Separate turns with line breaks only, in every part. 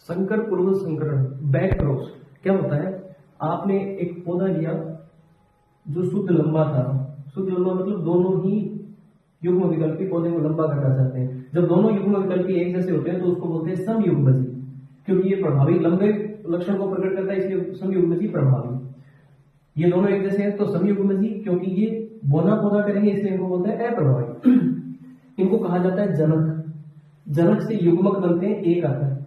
संकर पूर्व संकरण बैक क्रॉस क्या होता है? आपने एक पौधा लिया जो शुद्ध लंबा था। शुद्ध लंबा मतलब दोनों ही युग्म विकल्पी पौधे को लंबा करना चाहते हैं। जब दोनों युग्म विकल्पी एक जैसे होते हैं तो उसको बोलते हैं समयुग्मजी, क्योंकि ये प्रभावी लंबे लक्षण को प्रकट करता है, इसलिए समयुग्मजी प्रभावी। ये दोनों एक जैसे हैं तो समयुग्मजी, क्योंकि ये बोना पौधा करेंगे इसलिए इनको बोलते हैं अप्रभावी। इनको कहा जाता है जनक। जनक से युग्मक बनते हैं, एक आता है।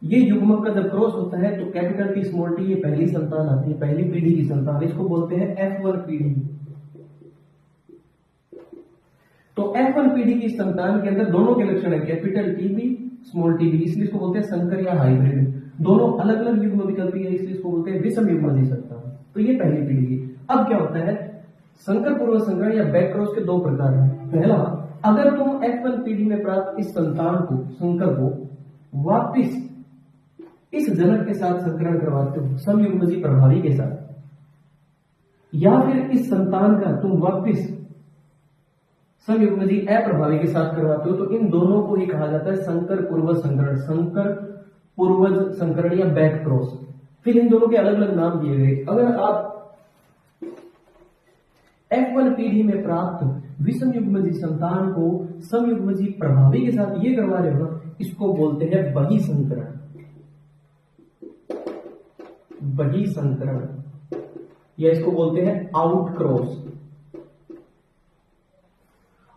ये युग्मक का जब क्रॉस होता है तो कैपिटल टी स्मॉल टी, ये पहली संतान आती है, पहली पीढ़ी की संतान, इसको बोलते हैं F1 पीढ़ी। तो F1 पीढ़ी की संतान के अंदर दोनों के लक्षण है, कैपिटल टी भी स्मॉल टी भी, इसलिए इसको बोलते हैं संकर या हाइब्रिड। दोनों अलग अलग युग्म विकल्पी है, इसलिए इसको बोलते हैं विषम युग्मजी संतान। तो ये पहली पीढ़ी की। अब क्या होता है, संकर पूर्व संकरण या बैक क्रॉस के दो प्रकार हैं। पहला, अगर तुम F1 पीढ़ी में प्राप्त इस संतान को, संकर को वापिस इस जनक के साथ संकरण करवाते हो समयुग्मजी प्रभावी के साथ, या फिर इस संतान का तुम वापिस समयुग्मजी अप्रभावी के साथ करवाते हो, तो इन दोनों को ही कहा जाता है संकर पूर्व संकरण, संकर पूर्वज संकरण या बैक क्रॉस। फिर इन दोनों के अलग अलग नाम दिए गए। अगर आप F1 पीढ़ी में प्राप्त विषम युग्मजी संतान को समयुग्मजी प्रभावी के साथ ये करवा रहे हो ना, इसको बोलते हैं बही संकरण, बही संकरण, या इसको बोलते हैं आउट क्रॉस।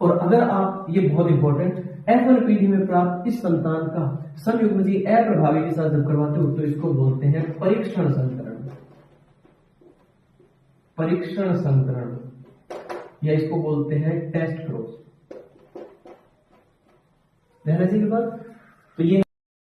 और अगर आप, ये बहुत इंपॉर्टेंट, F1 पीढ़ी में प्राप्त इस संतान का समयुग्मजी अप्रभावी के साथ जब करवाते हो तो इसको बोलते हैं परीक्षण संकरण, परीक्षण संकरण, या इसको बोलते हैं टेस्ट क्रॉस। ध्यान रखिए बात। तो ये